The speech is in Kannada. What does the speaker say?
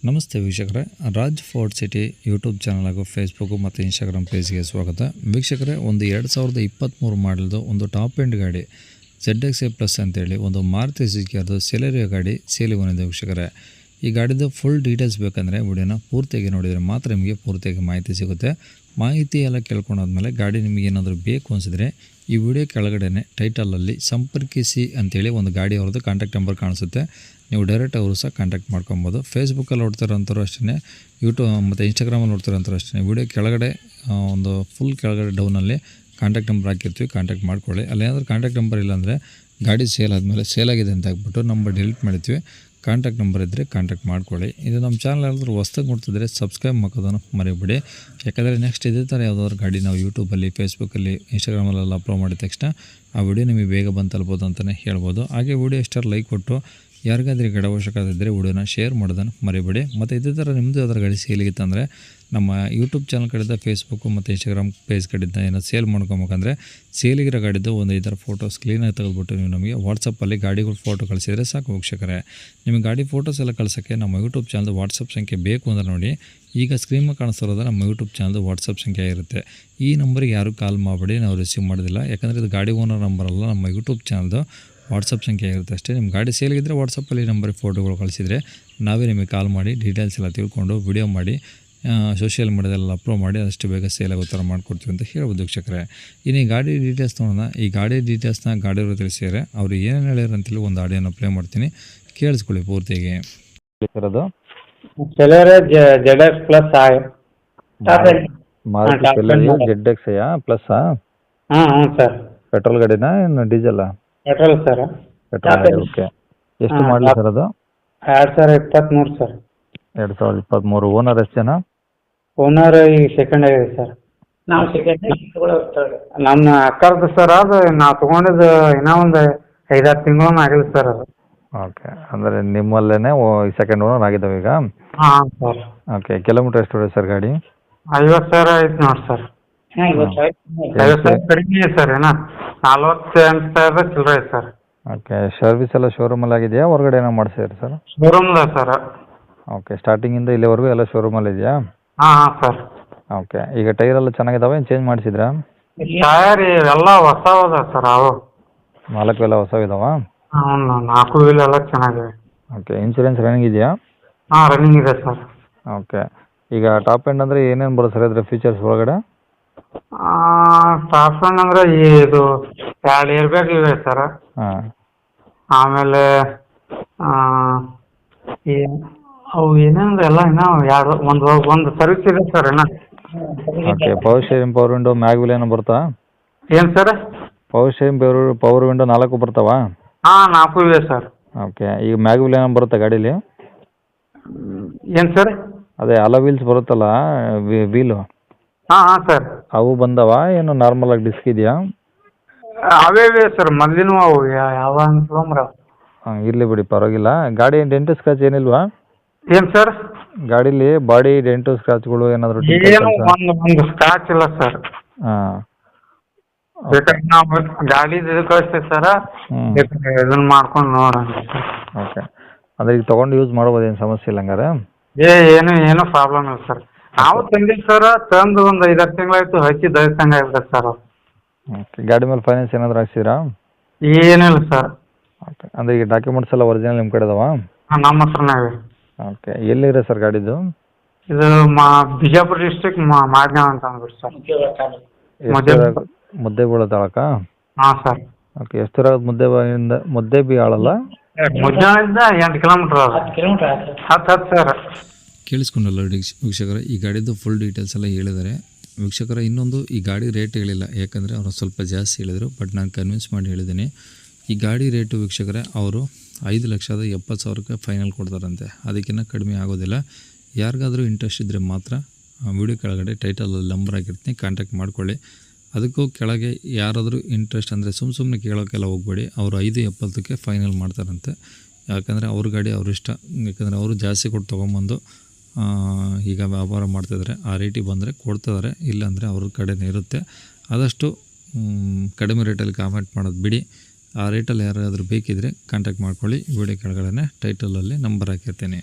ನಮಸ್ತೆ ವೀಕ್ಷಕರೇ, Raj fort city YouTube channel ಹಾಗೂ ಫೇಸ್ಬುಕ್ಕು ಮತ್ತು ಇನ್ಸ್ಟಾಗ್ರಾಮ್ ಪೇಜ್ಗೆ ಸ್ವಾಗತ. ವೀಕ್ಷಕರೇ, ಒಂದು 2023 ಮಾಡಲ್ದು ಒಂದು ಟಾಪ್ ಎಂಡ್ ಗಾಡಿ ZXA ಪ್ಲಸ್ ಅಂತೇಳಿ ಒಂದು ಮಾರುತಿ ಸುಜುಕಿಯದು ಸೆಲೆರಿಯೋ ಗಾಡಿ ಸೇಲಿಗೆ ಬಂದಿದೆ. ವೀಕ್ಷಕರೇ, ಈ ಗಾಡಿದು ಫುಲ್ ಡೀಟೇಲ್ಸ್ ಬೇಕಂದರೆ ವಿಡಿಯೋನ ಪೂರ್ತಿಯಾಗಿ ನೋಡಿದರೆ ಮಾತ್ರ ನಿಮಗೆ ಪೂರ್ತಿಯಾಗಿ ಮಾಹಿತಿ ಸಿಗುತ್ತೆ. ಮಾಹಿತಿ ಎಲ್ಲ ಕೇಳ್ಕೊಂಡಾದ್ಮೇಲೆ ಗಾಡಿ ನಿಮಗೆ ಏನಾದರೂ ಬೇಕು ಅನಿಸಿದ್ರೆ ಈ ವಿಡಿಯೋ ಕೆಳಗಡೆ ಟೈಟಲಲ್ಲಿ ಸಂಪರ್ಕಿಸಿ ಅಂತೇಳಿ ಒಂದು ಗಾಡಿ ಅವ್ರದ್ದು ಕಾಂಟ್ಯಾಕ್ಟ್ ನಂಬರ್ ಕಾಣಿಸುತ್ತೆ. ನೀವು ಡೈರೆಕ್ಟ್ ಅವರು ಸಹ ಕಾಂಟ್ಯಾಕ್ಟ್ ಮಾಡ್ಕೊಬೋದು. ಫೇಸ್ಬುಕ್ಕಲ್ಲಿ ನೋಡ್ತಿರೋಂಥವ್ರು ಅಷ್ಟೇ, ಯೂಟ್ಯೂಬ್ ಮತ್ತು ಇನ್ಸ್ಟಾಗ್ರಾಮಲ್ಲಿ ನೋಡ್ತಿರೋಂಥವ್ರು ಅಷ್ಟೇ. ವಿಡಿಯೋ ಕೆಳಗಡೆ ಒಂದು ಫುಲ್ ಕೆಳಗಡೆ ಡೌನಲ್ಲಿ ಕಾಂಟ್ಯಾಕ್ಟ್ ನಂಬರ್ ಹಾಕಿರ್ತೀವಿ, ಕಾಂಟ್ಯಾಕ್ಟ್ ಮಾಡ್ಕೊಳ್ಳಿ. ಅಲ್ಲೇನಾದರೂ ಕಾಂಟ್ಯಾಕ್ಟ್ ನಂಬರ್ ಇಲ್ಲಾಂದರೆ ಗಾಡಿ ಸೇಲ್ ಆದಮೇಲೆ ಸೇಲ್ ಆಗಿದೆ ಅಂತ ಹಾಕ್ಬಿಟ್ಟು ನಂಬರ್ ಡಿಲೀಟ್ ಮಾಡ್ತೀವಿ. ಕಾಂಟ್ಯಾಕ್ಟ್ ನಂಬರ್ ಇದ್ದರೆ ಕಾಂಟ್ಯಾಕ್ಟ್ ಮಾಡ್ಕೊಳ್ಳಿ. ಇದು ನಮ್ಮ ಚಾನಲ್ ಯಾರಾದರೂ ಹೊಸ್ದಾಗಿ ನೋಡ್ತಿದ್ರೆ ಸಬ್ಸ್ಕ್ರೈಬ್ ಮಾಡೋದನ್ನು ಮರಿಬೇಡಿ. ಯಾಕಂದರೆ ನೆಕ್ಸ್ಟ್ ಇದೇ ಥರ ಯಾವುದಾದ್ರು ಗಾಡಿ ನಾವು ಯೂಟ್ಯೂಬಲ್ಲಿ, ಫೇಸ್ಬುಕ್ಕಲ್ಲಿ, ಇನ್ಸ್ಟಾಗ್ರಾಮಲ್ಲೆಲ್ಲ ಅಪ್ಲೋಡ್ ಮಾಡಿದ ತಕ್ಷಣ ಆ ವಿಡಿಯೋ ನಿಮಗೆ ಬೇಗ ಬಂದು ತಲುಪೋದು ಅಂತಲೇ ಹೇಳ್ಬೋದು. ಹಾಗೆ ವಿಡಿಯೋ ಎಷ್ಟಾರು ಲೈಕ್ ಕೊಟ್ಟು ಯಾರಿಗಾದ್ರೂ ಗಾಡಿ ಅವಶ್ಯಕತೆ ಇದ್ದರೆ ವಿಡಿಯೋನ ಶೇರ್ ಮಾಡೋದನ್ನು ಮರಿಬೇಡಿ. ಮತ್ತು ಇದೇ ಥರ ನಿಮ್ಮದು ಯಾವ್ದಾರು ಗಾಡಿ ಸೇಲಿಗಿತ್ತಂದರೆ ನಮ್ಮ ಯೂಟ್ಯೂಬ್ ಚಾನಲ್ ಕಡೆಯಿಂದ ಫೇಸ್ಬುಕ್ಕು ಮತ್ತು ಇನ್ಸ್ಟಾಗ್ರಾಮ್ ಪೇಜ್ ಕಡೆಯಿಂದ ಏನೋ ಸೇಲ್ ಮಾಡ್ಕೊಬೇಕಂದ್ರೆ ಸೇಲಿಗಿರೋ ಗಾಡಿದ್ದು ಒಂದು 5 ಫೋಟೋಸ್ ಕ್ಲೀನಾಗಿ ತೆಗೆದುಬಿಟ್ಟು ನೀವು ನಮಗೆ ವಾಟ್ಸಪ್ಪಲ್ಲಿ ಗಾಡಿಗಳು ಫೋಟೋ ಕಳಿಸಿದರೆ ಸಾಕು. ವೀಕ್ಷಕರೇ, ನಿಮಗೆ ಗಾಡಿ ಫೋಟೋಸ್ ಎಲ್ಲ ಕಳ್ಸೋಕ್ಕೆ ನಮ್ಮ ಯೂಟ್ಯೂಬ್ ಚಾನಲ್ದು ವಾಟ್ಸಪ್ ಸಂಖ್ಯೆ ಬೇಕು ಅಂದರೆ ನೋಡಿ, ಈಗ ಸ್ಕ್ರೀನ್ ಮೇಲೆ ಕಾಣಿಸ್ತಿರೋದು ನಮ್ಮ ಯೂಟ್ಯೂಬ್ ಚಾನಲ್ದು ವಾಟ್ಸಪ್ ಸಂಖ್ಯೆ ಇರುತ್ತೆ. ಈ ನಂಬರಿಗೆ ಯಾರೂ ಕಾಲ್ ಮಾಡಬೇಡಿ, ನಾವು ರಿಸೀವ್ ಮಾಡೋದಿಲ್ಲ. ಯಾಕಂದರೆ ಇದು ಗಾಡಿ ಓನರ್ ನಂಬರ್ ಅಲ್ಲ, ನಮ್ಮ ಯೂಟ್ಯೂಬ್ ಚಾನಲ್ದು ವಾಟ್ಸಪ್ ಸಂಖ್ಯೆ ಇರುತ್ತೆ ಅಷ್ಟೇ. ನಿಮ್ಮ ಗಾಡಿ ಸೇಲಿಗಿದ್ದರೆ ವಾಟ್ಸಪ್ಪಲ್ಲಿ ನಂಬರಿಗೆ ಫೋಟೋಗಳು ಕಳಿಸಿದರೆ ನಾವೇ ನಿಮಗೆ ಕಾಲ್ ಮಾಡಿ ಡೀಟೇಲ್ಸ್ ಎಲ್ಲ ತಿಳ್ಕೊಂಡು ವಿಡಿಯೋ ಮಾಡಿ ಸೋಷಿಯಲ್ ಮೀಡಿಯಾದಲ್ಲಿ ಅಪ್ಲೋಡ್ ಮಾಡಿ ಆದಷ್ಟು ಬೇಗ ಸೇಲ್ ಆಗೋ ಥರ ಮಾಡ್ಕೊಡ್ತೀವಿ ಅಂತ ಹೇಳ್ಬೋದು. ವೀಕ್ಷಕರೇ, ಇನ್ನು ಈ ಗಾಡಿ ಡೀಟೇಲ್ಸ್ ತೊಗೊಳೋಣ. ಈ ಗಾಡಿ ಡೀಟೇಲ್ಸ್ನ ಗಾಡಿಯವರು ತಿಳಿಸಿದರೆ ಅವ್ರು ಏನೇನು ಹೇಳ್ಯಾರ ಅಂತೇಳಿ ಒಂದು ಆಡಿಯೋನ ಪ್ಲೇ ಮಾಡ್ತೀನಿ, ಕೇಳಿಸ್ಕೊಳ್ಳಿ ಪೂರ್ತಿಗೆ. ಇರೋದು ZX plus Maruti Celerio ZXA plus ಹ್ಞೂ ಸರ್. ಪೆಟ್ರೋಲ್ ಗಾಡಿನಾ ಏನು ಡೀಸೆಲ್? Petrol sir. ಪೆಟ್ರೋಲ್ ಗಾಡಿ. ಓಕೆ, ಎಷ್ಟು ಮಾಡಲಿ ಸರ್ ಅದು? 2023 ಸರ್. 2023. ಓನರ್ ಎಷ್ಟು ಜನ? ಓನರ್ ಈಗ ಸೆಕೆಂಡ್ ಆಗಿದೆ ಸರ್. ನಾವು ಸೆಕೆಂಡ್ ನಮ್ಮ ಅಕ್ಕರ್ದು ಸರ್. ಅದು ನಾವು ತೊಗೊಂಡಿದ್ದು ಇನ್ನೂ ಒಂದು 5-6 ತಿಂಗಳು ಆಗಿದೆ ಸರ್ ಅದು. ಓಕೆ, ಅಂದರೆ ನಿಮ್ಮಲ್ಲೇ ಸೆಕೆಂಡ್ ಓನರ್ ಆಗಿದ್ದಾವೆ ಈಗ? ಹಾಂ ಸರ್. ಓಕೆ, ಕಿಲೋಮೀಟರ್ ಎಷ್ಟು ಹೊಡೆ ಸರ್ ಗಾಡಿ? 50,000 ಆಯ್ತು ನೋಡಿ ಸರ್. 50,000 ಕಡಿಮೆ ಇದೆ ಸರ್. ಏನೋ 48,000 ಚಿಲ್ಲರೆ ಐತೆ ಸರ್. ಓಕೆ, ಸರ್ವಿಸ್ ಎಲ್ಲ ಶೋರೂಮಲ್ಲಿ ಆಗಿದೆಯಾ ಹೊರಗಡೆ ಏನೋ ಮಾಡಿಸಿದ್ರಿ ಸರ್? ಶೋರೂಮ್ದ ಸರ್. ಓಕೆ, ಸ್ಟಾರ್ಟಿಂಗಿಂದ ಇಲ್ಲಿವರೆಗೂ ಎಲ್ಲ ಶೋರೂಮಲ್ಲಿ ಇದೆಯಾ? ಹಾಂ ಸರ್. ಓಕೆ, ಈಗ ಟೈರ್ ಎಲ್ಲ ಚೆನ್ನಾಗಿದ್ದಾವೆ, ಏನು ಚೇಂಜ್ ಮಾಡಿಸಿದ್ರಾ? ಟಯರ್ ಎಲ್ಲ ಹೊಸ ಅದ ಸರ್. ಅವು 4 ಎಲ್ಲ ಹೊಸವಿದಾವಾ? ಹ್ಞೂ, 4 ವೀಲ್ ಎಲ್ಲ ಚೆನ್ನಾಗಿವೆ. ಓಕೆ, ಇನ್ಶೂರೆನ್ಸ್ ರನ್ನಿಂಗ್ ಇದೆಯಾ? ಹಾಂ, ರನ್ನಿಂಗ್ ಇದೆ ಸರ್. ಓಕೆ, ಈಗ ಟಾಪ್ ಎಂಡ್ ಅಂದರೆ ಏನೇನು ಬರುತ್ತೆ ಸರ್ ಇದ್ರ ಫೀಚರ್ಸ್ ಒಳಗಡೆ? ಟಾಪ್ ಎಂಡ್ ಅಂದರೆ ಇದು 2 ಏರ್ ಬ್ಯಾಗ್ ಇವೆ ಸರ್. ಹಾಂ, ಆಮೇಲೆ ಅವು ಏನೇನು ಎಲ್ಲ ಇನ್ನೂ ಒಂದು ಸರ್ವಿಸ್ ಇದೆ ಸರ್ ಇನ್ನೂ. Okay, power steering, power window, mag wheel ಏನೋ ಬರ್ತಾ? ಏನು sir? Power steering, power window 4 ಬರ್ತಾವಾ? ಹಾಂ, 4 ಇವೆ ಸರ್. ಓಕೆ, ಈಗ ಮ್ಯಾಗ್ ವೀಲ್ ಏನೋ ಬರುತ್ತಾ ಗಾಡೀಲಿ? ಏನು ಸರ್? ಅದೇ ಅಲ ವೀಲ್ಸ್ ಬರುತ್ತಲ್ಲ, ವೀಲು, ಹಾಂ ಹಾಂ ಸರ್. ಅವು ಬಂದವ ಏನು ನಾರ್ಮಲ್ ಆಗಿ ಡಿಸ್ಕ್ ಇದೆಯಾ? ಅವೇ ಇವೆ ಸರ್, ಮೊದಲಿನೂ ಅವು ಯಾವ ಅನ್ಸ್ಲಂಬ್ರ. ಹಾಂ, ಇರಲಿ ಬಿಡಿ, ಪರವಾಗಿಲ್ಲ. ಗಾಡಿ ಡೆಂಟು ಸ್ಕ್ರಾಚ್ ಏನಿಲ್ವಾ ಏನು ಸರ್? ಗಾಡೀಲಿ ಬಾಡಿ ಡೆಂಟು ಸ್ಕ್ರಾಚ್ಗಳು ಏನಾದರೂ? ಏನು ಒಂದು ಸ್ಕ್ರಾಚ್ ಇಲ್ಲ ಸರ್. ಹಾಂ, ಬೇಕಾದ್ರೆ ನಾವು ಗಾಡಿ ಇದು ಕಳಿಸ್ತೀವಿ ಸರ್. ಬೇಕಾದ್ರೆ ಇದನ್ನ ಮಾಡ್ಕೊಂಡು ನೋಡೋಣ ಸರ್. ಓಕೆ, ಅಂದರೆ ಈಗ ತೊಗೊಂಡು ಯೂಸ್ ಮಾಡ್ಬೋದು, ಏನು ಸಮಸ್ಯೆ ಇಲ್ಲ ಹಂಗಾರೆ? ಏನು ಪ್ರಾಬ್ಲಮ್ ಇಲ್ಲ ಸರ್. ನಾವು ತಂದಿದ್ದು ಸರ್, ತಂದು ಒಂದು 5-6 ತಿಂಗಳಾಯ್ತು, ಹಚ್ಚಿ ದಯಸಂಗೆ ಆಗ್ಬೇಕು ಸರ್. ಓಕೆ, ಗಾಡಿ ಮೇಲೆ ಫೈನಾನ್ಸ್ ಏನಾದರೂ ಹಾಕ್ಸಿದ್ರಾ? ಏನಿಲ್ಲ ಸರ್. ಓಕೆ, ಅಂದರೆ ಈಗ ಡಾಕ್ಯುಮೆಂಟ್ಸ್ ಎಲ್ಲ ಒರಿಜಿನಲ್ ನಿಮ್ಮ ಕಡೆ ಇದಾವಾ? ನಮ್ಮ ಹತ್ರನೇ ಇವೆ. ಓಕೆ, ಎಲ್ಲಿದೆ ಸರ್ ಗಾಡಿದು? ಇದು ಬಿಜಾಪುರ ಡಿಸ್ಟ್ರಿಕ್ಟ್ ಮಾದ್ನಾಳ್ ಅಂತ ಅಂದ್ಬಿಟ್ಟು ಸರ್. ಮುದ್ದೇಬಿಹಾಳ ತಾಲೂಕಾ? ಹಾಂ ಸರ್. ಓಕೆ, ಎಷ್ಟು ದೂರ ಆಗುತ್ತೆ ಮುದ್ದೇಬಿಹಾಳಲ್ಲ? ಮುದ್ದೇಬಿಹಾಳಿಂದ 8 ಕಿಲೋಮೀಟ್ರ್ ಅದ. 10 ಸರ್. ಕೇಳಿಸ್ಕೊಂಡಲ್ಲ ವೀಕ್ಷಕರ, ಈ ಗಾಡಿದು ಫುಲ್ ಡೀಟೇಲ್ಸ್ ಎಲ್ಲ ಹೇಳಿದ್ದಾರೆ. ವೀಕ್ಷಕರ, ಇನ್ನೊಂದು, ಈ ಗಾಡಿ ರೇಟ್ ಹೇಳಿಲ್ಲ, ಯಾಕಂದರೆ ಅವರು ಸ್ವಲ್ಪ ಜಾಸ್ತಿ ಹೇಳಿದರು, ಬಟ್ ನಾನು ಕನ್ವಿನ್ಸ್ ಮಾಡಿ ಹೇಳಿದ್ದೀನಿ. ಈ ಗಾಡಿ ರೇಟು ವೀಕ್ಷಕರೇ ಅವರು 5,70,000 ಫೈನಲ್ ಕೊಡ್ತಾರಂತೆ, ಅದಕ್ಕಿಂತ ಕಡಿಮೆ ಆಗೋದಿಲ್ಲ. ಯಾರಿಗಾದರೂ ಇಂಟ್ರೆಸ್ಟ್ ಇದ್ದರೆ ಮಾತ್ರ ವಿಡಿಯೋ ಕೆಳಗಡೆ ಟೈಟಲಲ್ಲಿ ನಂಬರ್ ಆಗಿರ್ತೀನಿ, ಕಾಂಟ್ಯಾಕ್ಟ್ ಮಾಡ್ಕೊಳ್ಳಿ. ಅದಕ್ಕೂ ಕೆಳಗೆ ಯಾರಾದರೂ ಇಂಟ್ರೆಸ್ಟ್ ಅಂದರೆ ಸುಮ್ಮನೆ ಕೇಳೋಕ್ಕೆಲ್ಲ ಹೋಗಬೇಡಿ. ಅವರು 5,70,000 ಫೈನಲ್ ಮಾಡ್ತಾರಂತೆ. ಯಾಕಂದರೆ ಅವ್ರ ಗಾಡಿ ಅವ್ರ ಇಷ್ಟ, ಯಾಕಂದರೆ ಅವರು ಜಾಸ್ತಿ ಕೊಟ್ಟು ತೊಗೊಂಬಂದು ಈಗ ವ್ಯಾಪಾರ ಮಾಡ್ತಿದ್ದಾರೆ. ಆ ರೇಟಿಗೆ ಬಂದರೆ ಕೊಡ್ತಿದ್ದಾರೆ, ಇಲ್ಲಾಂದರೆ ಅವ್ರ ಕಡೆನೇ ಇರುತ್ತೆ. ಆದಷ್ಟು ಕಡಿಮೆ ರೇಟಲ್ಲಿ ಕಾಮೆಂಟ್ ಮಾಡೋದು ಬಿಡಿ. ಆ ರೇಟಲ್ಲಿ ಯಾರಾದರೂ ಬೇಕಿದ್ದರೆ ಕಾಂಟ್ಯಾಕ್ಟ್ ಮಾಡ್ಕೊಳ್ಳಿ. ವಿಡಿಯೋ ಕೆಳಗಡೆ ಟೈಟಲಲ್ಲಿ ನಂಬರ್ ಹಾಕಿರ್ತೀನಿ.